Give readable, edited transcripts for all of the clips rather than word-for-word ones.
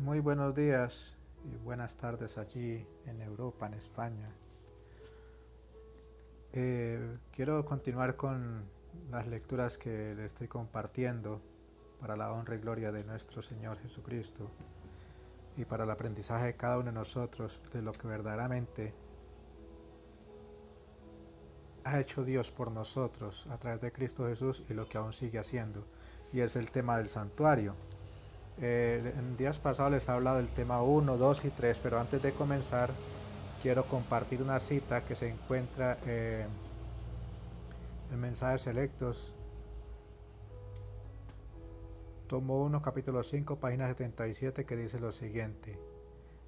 Muy buenos días y buenas tardes allí en Europa, en España. Quiero continuar con las lecturas que le estoy compartiendo para la honra y gloria de nuestro Señor Jesucristo y para el aprendizaje de cada uno de nosotros de lo que verdaderamente ha hecho Dios por nosotros a través de Cristo Jesús y lo que aún sigue haciendo. Y es el tema del santuario. En días pasados les he hablado del tema 1, 2 y 3, pero antes de comenzar quiero compartir una cita que se encuentra en Mensajes Selectos, tomo 1, capítulo 5, página 77, que dice lo siguiente: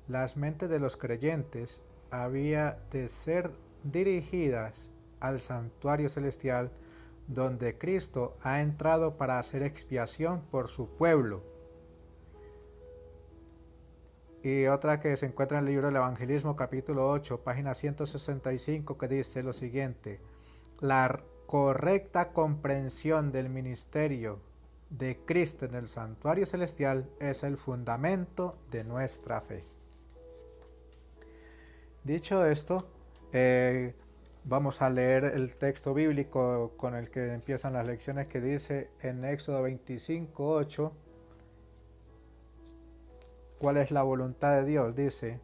las mentes de los creyentes había de ser dirigidas al santuario celestial donde Cristo ha entrado para hacer expiación por su pueblo. Y otra que se encuentra en el libro del Evangelismo, capítulo 8, página 165, que dice lo siguiente: la correcta comprensión del ministerio de Cristo en el santuario celestial es el fundamento de nuestra fe. Dicho esto, vamos a leer el texto bíblico con el que empiezan las lecciones, que dice en Éxodo 25, 8, ¿cuál es la voluntad de Dios? Dice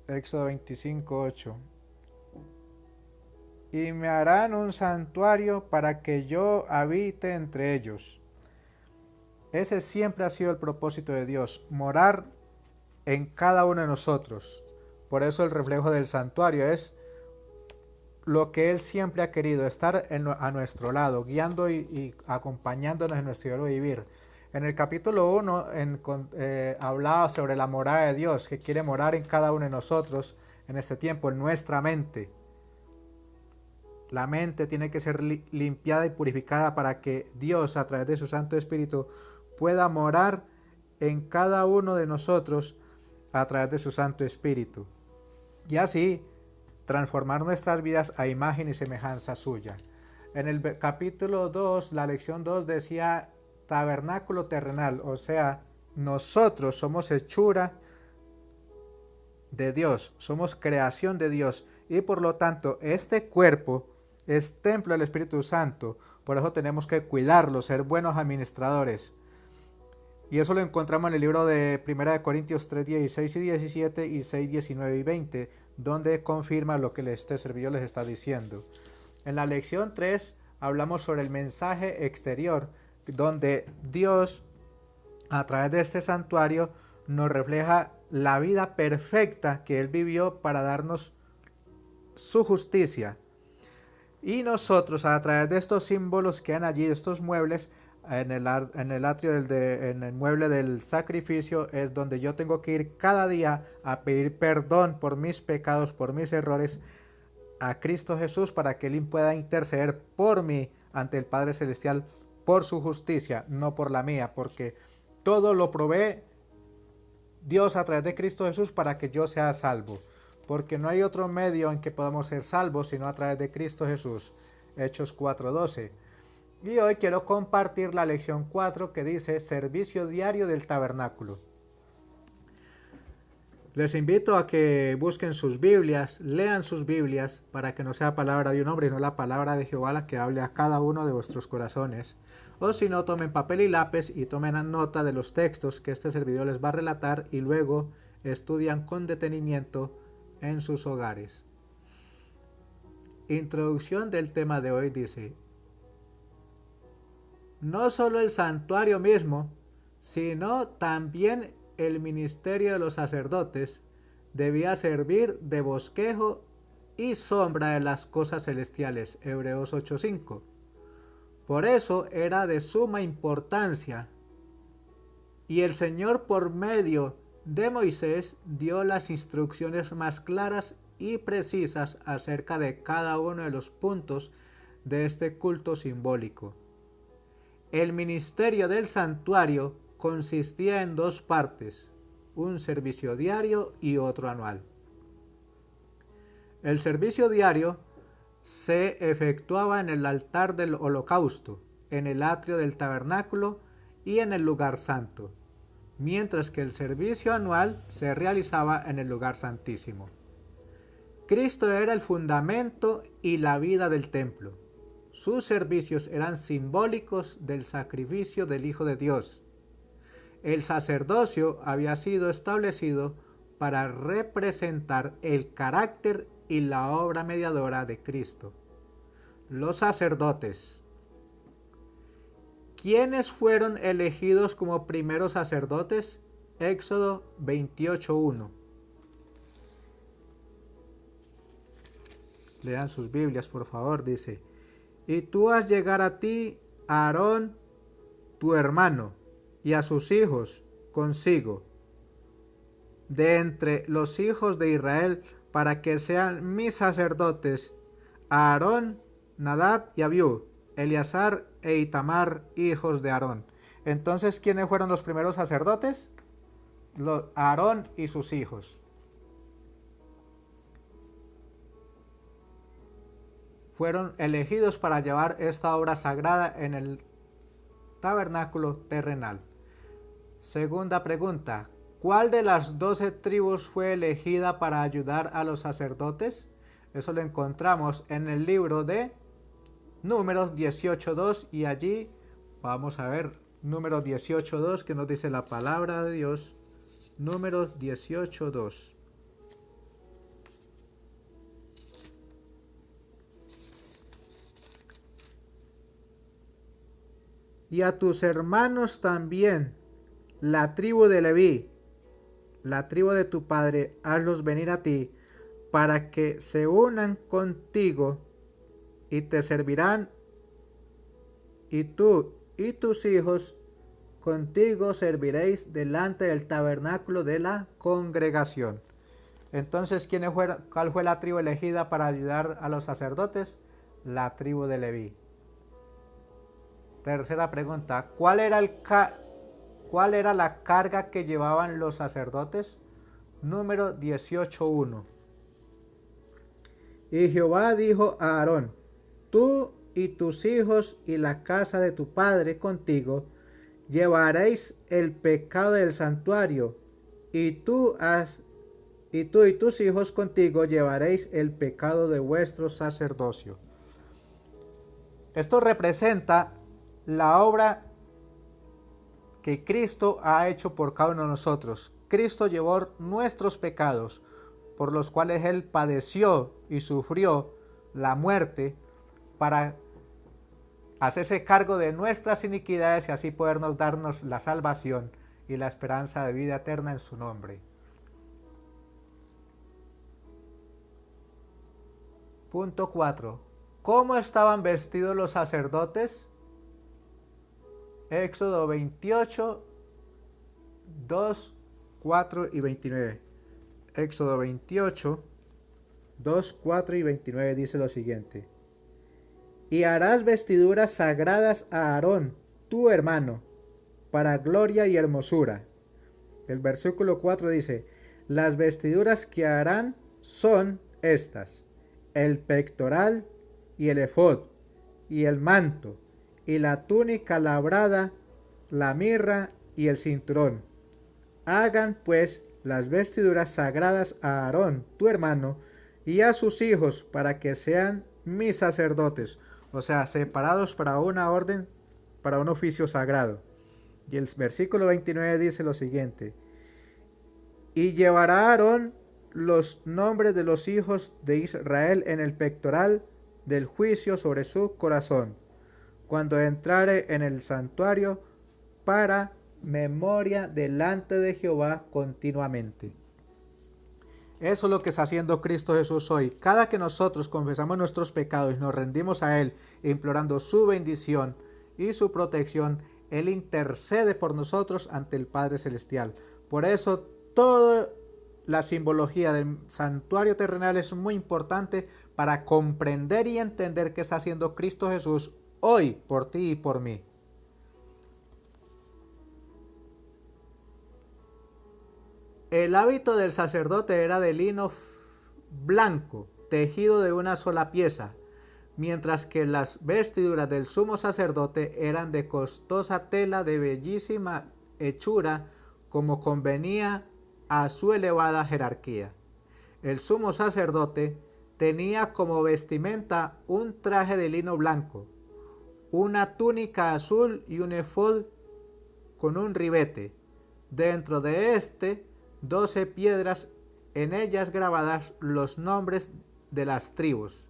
Éxodo 25, 8: y me harán un santuario para que yo habite entre ellos. Ese siempre ha sido el propósito de Dios, morar en cada uno de nosotros. Por eso el reflejo del santuario es lo que Él siempre ha querido, estar a nuestro lado, guiando y acompañándonos en nuestro diario vivir. En el capítulo 1 hablaba sobre la morada de Dios, que quiere morar en cada uno de nosotros en este tiempo, en nuestra mente. La mente tiene que ser limpiada y purificada para que Dios, a través de su Santo Espíritu, pueda morar en cada uno de nosotros a través de su Santo Espíritu. Y así transformar nuestras vidas a imagen y semejanza suya. En el capítulo 2, la lección 2 decía tabernáculo terrenal, o sea, nosotros somos hechura de Dios, somos creación de Dios, y por lo tanto este cuerpo es templo del Espíritu Santo. Por eso tenemos que cuidarlo, ser buenos administradores. Y eso lo encontramos en el libro de 1 Corintios 3, 16 y 17 y 6, 19 y 20, donde confirma lo que este servidor les está diciendo. En la lección 3 hablamos sobre el mensaje exterior, donde Dios, a través de este santuario, nos refleja la vida perfecta que Él vivió para darnos su justicia. Y nosotros, a través de estos símbolos que han allí, estos muebles, en el atrio en el mueble del sacrificio, es donde yo tengo que ir cada día a pedir perdón por mis pecados, por mis errores, a Cristo Jesús, para que Él pueda interceder por mí ante el Padre Celestial, por su justicia, no por la mía, porque todo lo provee Dios a través de Cristo Jesús para que yo sea salvo, porque no hay otro medio en que podamos ser salvos sino a través de Cristo Jesús. Hechos 4:12. Y hoy quiero compartir la lección 4, que dice servicio diario del tabernáculo. Les invito a que busquen sus Biblias, lean sus Biblias, para que no sea palabra de un hombre, sino la palabra de Jehová la que hable a cada uno de vuestros corazones. O si no, tomen papel y lápiz y tomen nota de los textos que este servidor les va a relatar, y luego estudian con detenimiento en sus hogares. Introducción del tema de hoy dice: no solo el santuario mismo, sino también el ministerio de los sacerdotes debía servir de bosquejo y sombra de las cosas celestiales. Hebreos 8:5. Por eso era de suma importancia, y el Señor, por medio de Moisés, dio las instrucciones más claras y precisas acerca de cada uno de los puntos de este culto simbólico. El ministerio del santuario consistía en dos partes, un servicio diario y otro anual. El servicio diario se efectuaba en el altar del holocausto, en el atrio del tabernáculo y en el lugar santo, mientras que el servicio anual se realizaba en el lugar santísimo. Cristo era el fundamento y la vida del templo. Sus servicios eran simbólicos del sacrificio del Hijo de Dios. El sacerdocio había sido establecido para representar el carácter y la obra mediadora de Cristo. Los sacerdotes. ¿Quiénes fueron elegidos como primeros sacerdotes? Éxodo 28:1. Lean sus Biblias, por favor, dice: y tú haz llegar a ti a Aarón, tu hermano, y a sus hijos consigo, de entre los hijos de Israel, para que sean mis sacerdotes, a Aarón, Nadab y Abiú, Eleazar e Itamar, hijos de Aarón. Entonces, ¿quiénes fueron los primeros sacerdotes? Aarón y sus hijos. Fueron elegidos para llevar esta obra sagrada en el tabernáculo terrenal. Segunda pregunta: ¿cuál de las 12 tribus fue elegida para ayudar a los sacerdotes? Eso lo encontramos en el libro de Números 18:2, y allí vamos a ver Números 18:2, que nos dice la palabra de Dios. Números 18:2. Y a tus hermanos también, la tribu de Leví, la tribu de tu padre, hazlos venir a ti, para que se unan contigo y te servirán, y tú y tus hijos contigo serviréis delante del tabernáculo de la congregación. Entonces, ¿cuál fue la tribu elegida para ayudar a los sacerdotes? La tribu de Leví. Tercera pregunta: ¿cuál era la carga que llevaban los sacerdotes? Número 18:1. Y Jehová dijo a Aarón: tú y tus hijos y la casa de tu padre contigo llevaréis el pecado del santuario, y tú y tus hijos contigo llevaréis el pecado de vuestro sacerdocio. Esto representa la obra que Cristo ha hecho por cada uno de nosotros. Cristo llevó nuestros pecados, por los cuales Él padeció y sufrió la muerte, para hacerse cargo de nuestras iniquidades y así podernos darnos la salvación y la esperanza de vida eterna en su nombre. Punto 4. ¿Cómo estaban vestidos los sacerdotes? Éxodo 28, 2, 4 y 29. Éxodo 28, 2, 4 y 29 dice lo siguiente: y harás vestiduras sagradas a Aarón, tu hermano, para gloria y hermosura. El versículo 4 dice: las vestiduras que harán son estas: el pectoral y el efod y el manto y la túnica labrada, la mirra y el cinturón. Hagan pues las vestiduras sagradas a Aarón, tu hermano, y a sus hijos, para que sean mis sacerdotes. O sea, separados para una orden, para un oficio sagrado. Y el versículo 29 dice lo siguiente: y llevará Aarón los nombres de los hijos de Israel en el pectoral del juicio sobre su corazón, cuando entrare en el santuario, para memoria delante de Jehová continuamente. Eso es lo que está haciendo Cristo Jesús hoy. Cada que nosotros confesamos nuestros pecados y nos rendimos a Él, implorando su bendición y su protección, Él intercede por nosotros ante el Padre Celestial. Por eso, toda la simbología del santuario terrenal es muy importante para comprender y entender qué está haciendo Cristo Jesús hoy por ti y por mí. El hábito del sacerdote era de lino blanco, tejido de una sola pieza, mientras que las vestiduras del sumo sacerdote eran de costosa tela de bellísima hechura, como convenía a su elevada jerarquía. El sumo sacerdote tenía como vestimenta un traje de lino blanco, una túnica azul y un efod con un ribete. Dentro de este, 12 piedras, en ellas grabadas los nombres de las tribus.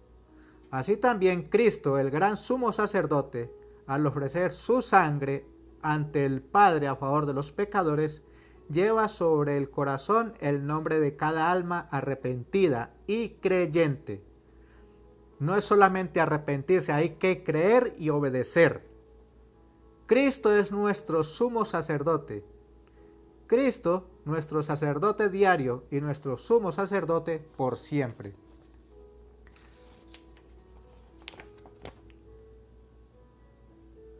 Así también Cristo, el gran sumo sacerdote, al ofrecer su sangre ante el Padre a favor de los pecadores, lleva sobre el corazón el nombre de cada alma arrepentida y creyente. No es solamente arrepentirse, hay que creer y obedecer. Cristo es nuestro sumo sacerdote. Cristo, nuestro sacerdote diario y nuestro sumo sacerdote por siempre.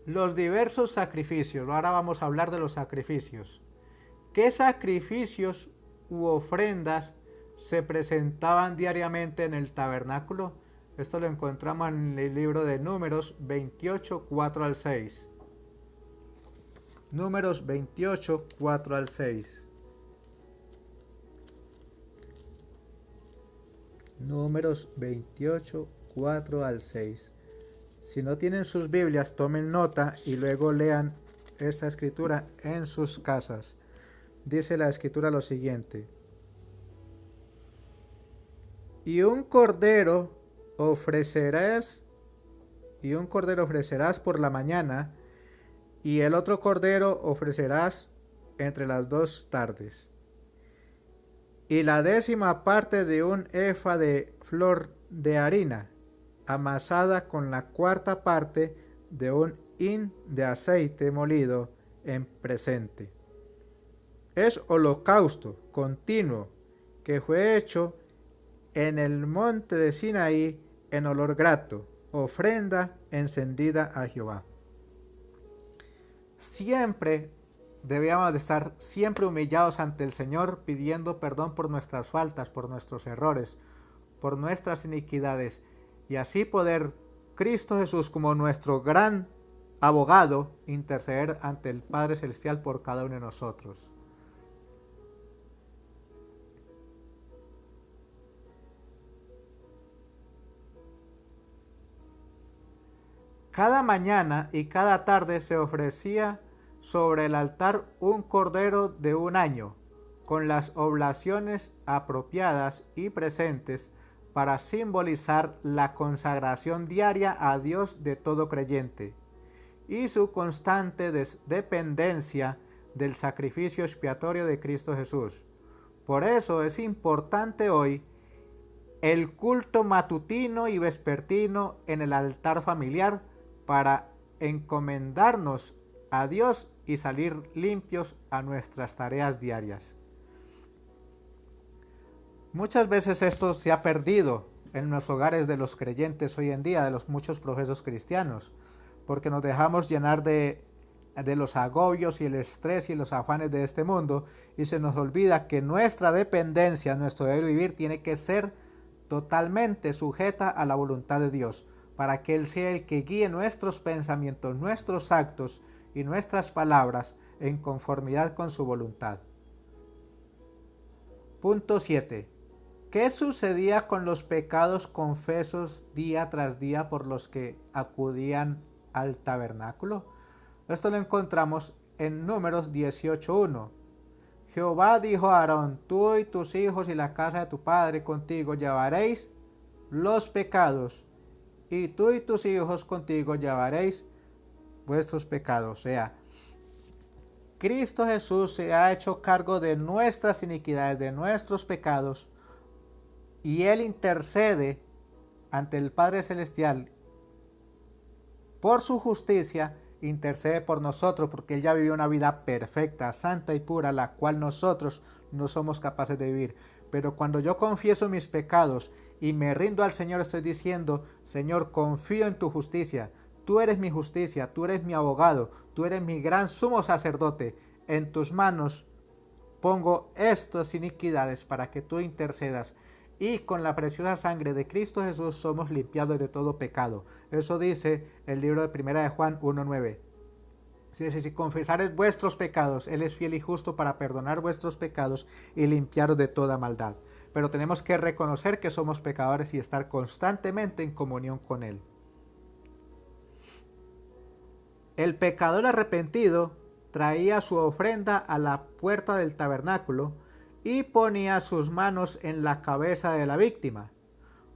Los diversos sacrificios. Ahora vamos a hablar de los sacrificios. ¿Qué sacrificios u ofrendas se presentaban diariamente en el tabernáculo? Esto lo encontramos en el libro de Números 28, 4 al 6. Números 28, 4 al 6. Números 28, 4 al 6. Si no tienen sus Biblias, tomen nota y luego lean esta escritura en sus casas. Dice la escritura lo siguiente: y un cordero ofrecerás por la mañana, y el otro cordero ofrecerás entre las 2 tardes. Y la 10ª parte de un efa de flor de harina, amasada con la 4ª parte de un hin de aceite molido en presente. Es holocausto continuo que fue hecho en el monte de Sinaí en olor grato, ofrenda encendida a Jehová. Siempre debíamos de estar siempre humillados ante el Señor, pidiendo perdón por nuestras faltas, por nuestros errores, por nuestras iniquidades, y así poder Cristo Jesús, como nuestro gran abogado, interceder ante el Padre Celestial por cada uno de nosotros. Cada mañana y cada tarde se ofrecía sobre el altar un cordero de un año, con las oblaciones apropiadas y presentes para simbolizar la consagración diaria a Dios de todo creyente y su constante dependencia del sacrificio expiatorio de Cristo Jesús. Por eso es importante hoy el culto matutino y vespertino en el altar familiar, para encomendarnos a Dios y salir limpios a nuestras tareas diarias. Muchas veces esto se ha perdido en los hogares de los creyentes hoy en día, de los muchos profesos cristianos, porque nos dejamos llenar de los agobios y el estrés y los afanes de este mundo, y se nos olvida que nuestra dependencia, nuestro deber vivir, tiene que ser totalmente sujeta a la voluntad de Dios, para que Él sea el que guíe nuestros pensamientos, nuestros actos y nuestras palabras en conformidad con su voluntad. Punto 7. ¿Qué sucedía con los pecados confesos día tras día por los que acudían al tabernáculo? Esto lo encontramos en Números 18:1. Jehová dijo a Aarón: tú y tus hijos y la casa de tu padre contigo llevaréis los pecados, y tú y tus hijos contigo llevaréis vuestros pecados. O sea, Cristo Jesús se ha hecho cargo de nuestras iniquidades, de nuestros pecados, y Él intercede ante el Padre Celestial por su justicia, intercede por nosotros, porque Él ya vivió una vida perfecta, santa y pura, la cual nosotros no somos capaces de vivir. Pero cuando yo confieso mis pecados y me rindo al Señor, estoy diciendo: Señor, confío en tu justicia, tú eres mi justicia, tú eres mi abogado, tú eres mi gran sumo sacerdote, en tus manos pongo estas iniquidades para que tú intercedas y con la preciosa sangre de Cristo Jesús somos limpiados de todo pecado. Eso dice el libro de Primera de Juan 1:9. Si confesares vuestros pecados, Él es fiel y justo para perdonar vuestros pecados y limpiaros de toda maldad. Pero tenemos que reconocer que somos pecadores y estar constantemente en comunión con Él. El pecador arrepentido traía su ofrenda a la puerta del tabernáculo y ponía sus manos en la cabeza de la víctima.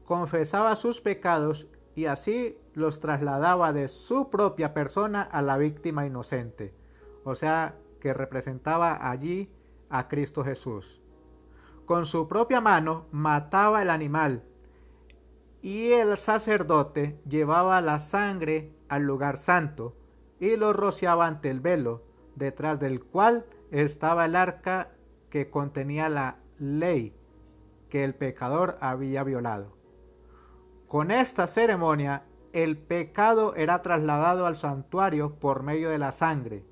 Confesaba sus pecados y así los trasladaba de su propia persona a la víctima inocente, o sea, que representaba allí a Cristo Jesús. Con su propia mano mataba el animal y el sacerdote llevaba la sangre al lugar santo y lo rociaba ante el velo, detrás del cual estaba el arca que contenía la ley que el pecador había violado. Con esta ceremonia, el pecado era trasladado al santuario por medio de la sangre.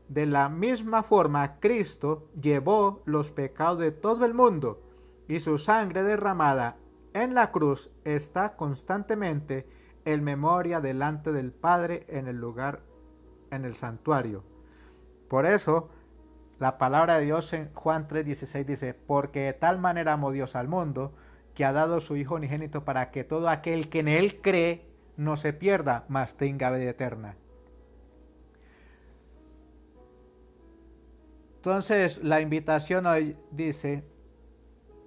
De la misma forma, Cristo llevó los pecados de todo el mundo y su sangre derramada en la cruz está constantemente en memoria delante del Padre en el lugar, en el santuario. Por eso, la palabra de Dios en Juan 3:16 dice: porque de tal manera amó Dios al mundo, que ha dado su Hijo unigénito para que todo aquel que en Él cree no se pierda, mas tenga vida eterna. Entonces la invitación hoy dice,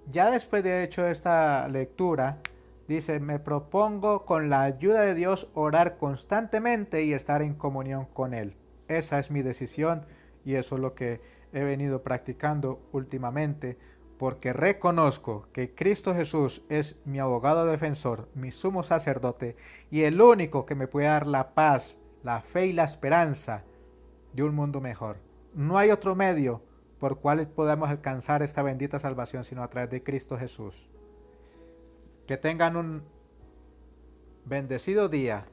ya después de hecho esta lectura, dice: me propongo con la ayuda de Dios orar constantemente y estar en comunión con Él. Esa es mi decisión y eso es lo que he venido practicando últimamente, porque reconozco que Cristo Jesús es mi abogado defensor, mi sumo sacerdote y el único que me puede dar la paz, la fe y la esperanza de un mundo mejor. No hay otro medio por cual podamos alcanzar esta bendita salvación sino a través de Cristo Jesús. Que tengan un bendecido día,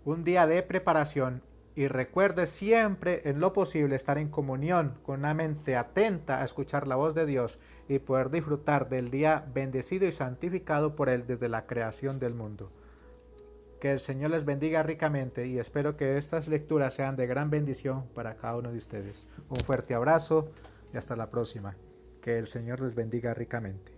un día de preparación, y recuerde siempre en lo posible estar en comunión con una mente atenta a escuchar la voz de Dios y poder disfrutar del día bendecido y santificado por Él desde la creación del mundo. Que el Señor les bendiga ricamente y espero que estas lecturas sean de gran bendición para cada uno de ustedes. Un fuerte abrazo y hasta la próxima. Que el Señor les bendiga ricamente.